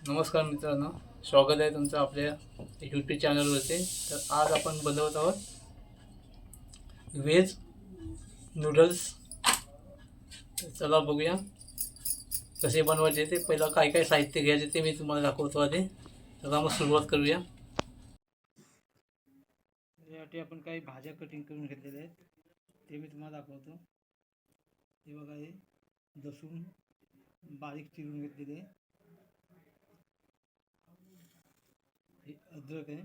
नमस्कार मित्रांनो, स्वागत आहे तुमचं आपल्या यूट्यूब चॅनलवरती. तर आज आपण बनवत आहोत व्हेज नूडल्स. तर चला बघूया कसे बनवायचे ते. पहिलं काय काय साहित्य घ्यायचे ते मी तुम्हाला दाखवतो आधी. चला मग सुरुवात करूया. यासाठी आपण काही भाज्या कटिंग करून घेतलेल्या आहेत ते मी तुम्हाला दाखवतो. हे बघा, हे लसूण बारीक चिरून घेतलेले, हे अद्रक आहे,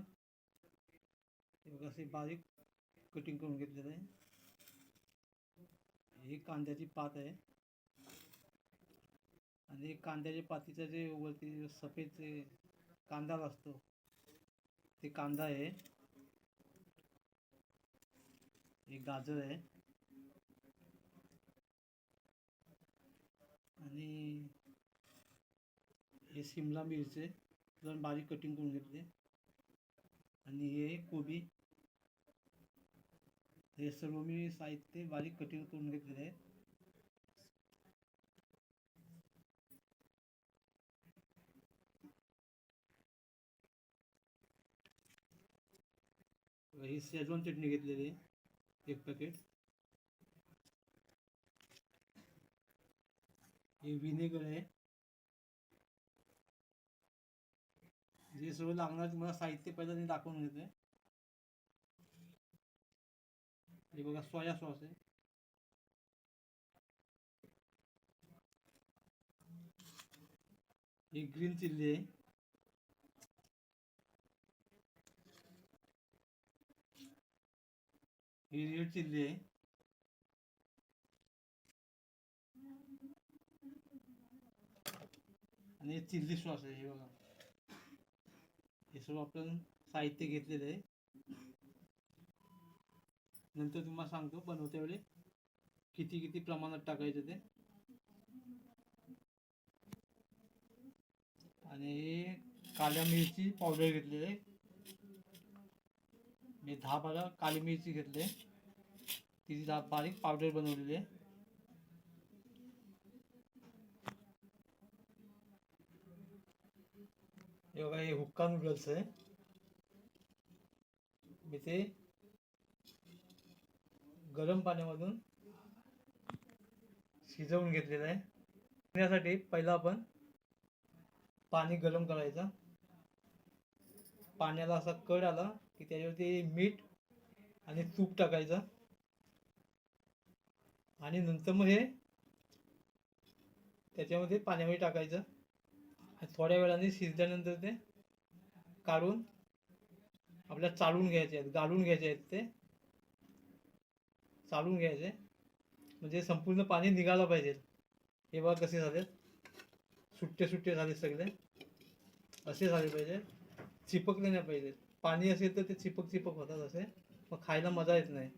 हे बघा असे बारीक कटिंग करून घेतलेलं आहे. ही कांद्याची पात आहे आणि कांद्याच्या पातीचा जे वरती सफेद जे कांदा असतो ते कांदा आहे. एक गाजर आहे आणि हे शिमला मिरची जण बारीक कटिंग करून घेतले आणि हे कोबी. हे सर्व मी साहित्य बारीक कटिंग करून घेतलेले आहे. ही शेजवान चटणी घेतलेली आहे 1 पॅकेट. हे विनेगर आहे. जे सर्व लागणार तुम्हाला साहित्य पहिलं मी दाखवून घेते. हे बघा, सोया सॉस आहे, हे ग्रीन चिल्ली आहे, ही रेड चिल्ली आहे आणि चिल्ली सॉस आहे. हे बघा, हे सर्व आपण साहित्य घेतलेलं आहे. नंतर तुम्हाला सांगतो बनवते वेळी किती किती प्रमाणात टाकायचं ते. आणि काळ्या मिरची पावडर घेतलेली आहे. मी 10-12 काळी मिरची घेतली, तिची बारीक पावडर बनवलेली आहे. हे बघा, हे हुक्का नूडल्स आहे. मी ते गरम पाण्यामधून शिजवून घेतलेलं आहे. त्यासाठी पहिला आपण पाणी गरम करायचं. पाण्याला असा कड आला की त्याच्यावरती मीठ आणि तूप टाकायचं आणि नंतर मग हे त्याच्यामध्ये पाण्यामध्ये टाकायचं. थोड्या वेळाने शिजल्यानंतर ते काढून आपल्याला चाळून घ्यायचे आहेत, गाळून घ्यायचे आहेत, ते चाळून घ्यायचे म्हणजे संपूर्ण पाणी निघालं पाहिजे. हे बघा कसे झाले, सुट्टे सुट्टे झाले सगळे, असे झाले पाहिजे, चिपकले नाही पाहिजे. पाणी असेल तर ते चिपक चिपक होतात असे, मग खायला मजा येत नाही.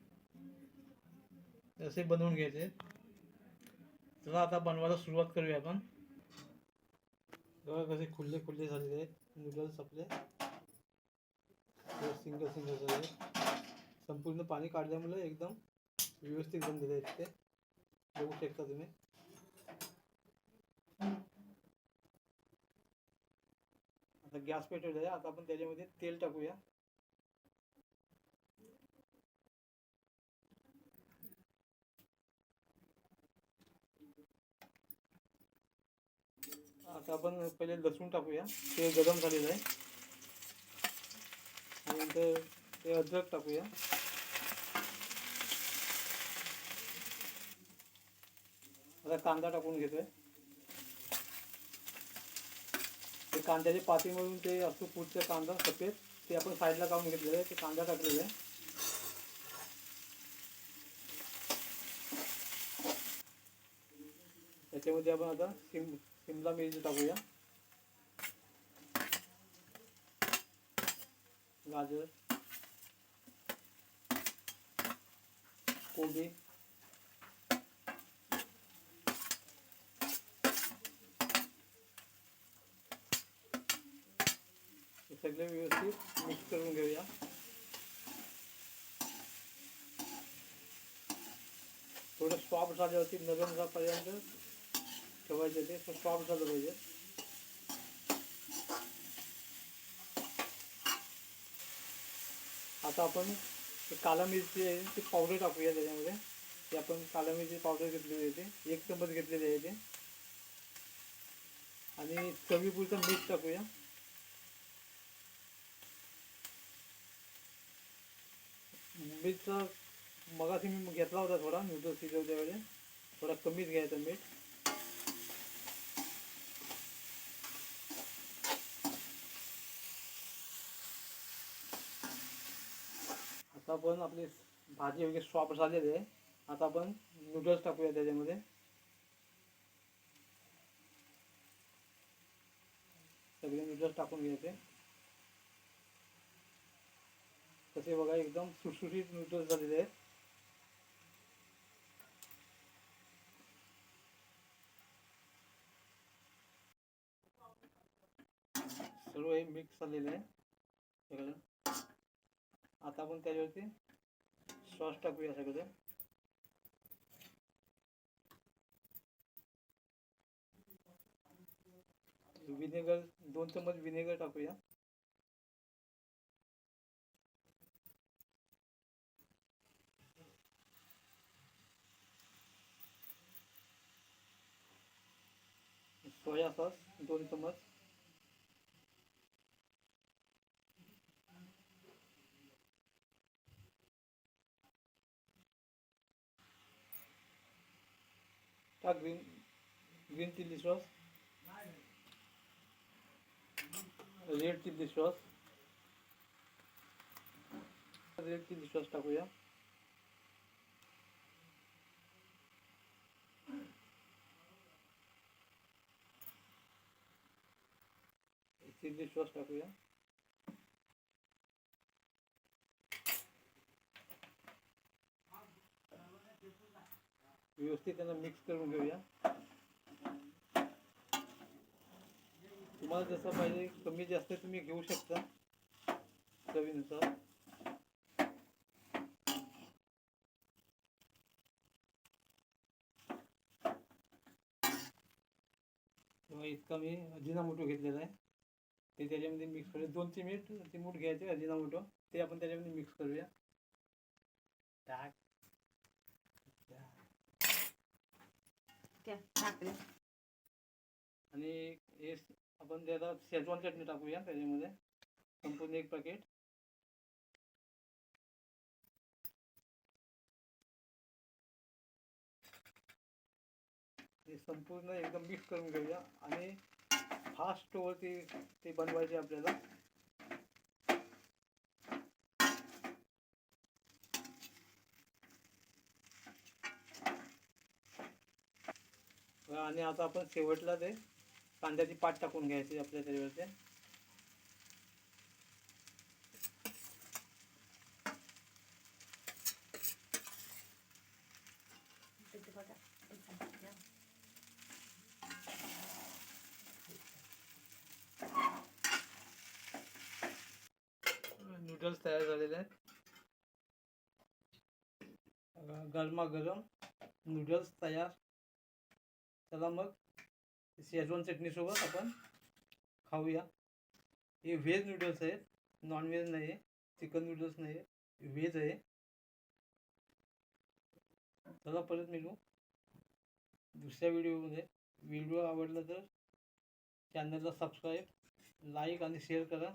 असे बनवून घ्यायचे. चला आता बनवायला सुरुवात करूया आपण. बघा कसे खुल्ले खुल्ले झालेले आहेत नूडल्स आपले, सिंगल सिंगल झाले. संपूर्ण पाणी काढल्यामुळे एकदम व्यवस्थित बनलेले आहेत ते, बघू शकता तुम्ही. आता गॅस पेटवला आहे. आता आपण त्याच्यामध्ये तेल टाकूया. आता आपण पहिले लसूण टाकूया. ते गरम झालेलं आहे. नंतर ते अद्रक टाकूया. आता कांदा टाकून घेतोय. ते कांद्याच्या पातीमधून ते असतो पुढचा कांदा सफेद, ते आपण साईडला काढून घेतलेलं आहे. ते कांदा टाकलेला आहे. त्याच्यामध्ये आपण आता शिमला मिरची टाकूया, गाजर, कोबी, हे सगळे व्यवस्थित मिक्स करून घेऊया. थोडं सॉफ्ट झाल्यावरती नरम झाल्यापर्यंत ठेवायचं, ते सॉफ्ट झालं पाहिजे. आता आपण ते काला मिरची आहे ती पावडर टाकूया त्याच्यामध्ये. ते आपण काला मिरची पावडर घेतलेली आहे ते 1 चम्मच घेतलेली आहे ते. आणि चवीपुरतं मीठ टाकूया. मीठचा मगाशी मी घेतला होता थोडा नूडल्स शिजवल्या वेळेस, थोडा कमीच घ्यायचा मीठ. आता आपण आपली भाजी वगैरे सॉफ्ट झालेली आहे. आता आपण नूडल्स टाकूया त्याच्यामध्ये. सगळे नूडल्स टाकून घ्यायचे. कसे बघा एकदम सुटसुटीत नूडल्स झालेले आहेत. सर्व हे मिक्स झालेलं आहे सगळं. आता आपण त्याच्यावरती सॉस टाकूया सगळं. विनेगर 2 चम्मच विनेगर टाकूया. सोया सॉस 2 चम्मच. टाक green chilli sauce, red chilli sauce, red chilli sauce टाकूया. चिली सॉस टाकूया. व्यवस्थित त्यांना मिक्स करून घेऊया. तुम्हाला जसं पाहिजे कमी जास्त तुम्ही घेऊ शकता चवीनुसार. तेव्हा इतका मी अजिनामोटो घेतलेला आहे ते त्याच्यामध्ये मिक्स करूया. 2 चिमूट घ्यायचे अजिनामोटो, ते आपण त्याच्यामध्ये मिक्स करूया. टाक आणि हे आपण त्याला शेजवान चटणी टाकूया त्याच्यामध्ये संपूर्ण 1 पॅकेट. हे संपूर्ण एकदम मिक्स करून घेऊया आणि फास्ट वरती ते बनवायचे आपल्याला. आणि आता आपण शेवटला ते कांद्याची पात टाकून घ्यायची आपल्या त्याच्यावरती. नूडल्स तयार झालेले आहेत. गरमागरम नूडल्स तयार. चला मग शेजवान चटणीसोबत आपण खाऊया. हे व्हेज नूडल्स आहेत, नॉन व्हेज नाही आहे. चिकन नूडल्स नाही आहे, व्हेज आहे. चला परत मिळू दुसऱ्या व्हिडिओमध्ये. व्हिडिओ आवडला तर चॅनलला सबस्क्राईब, लाईक आणि शेअर करा.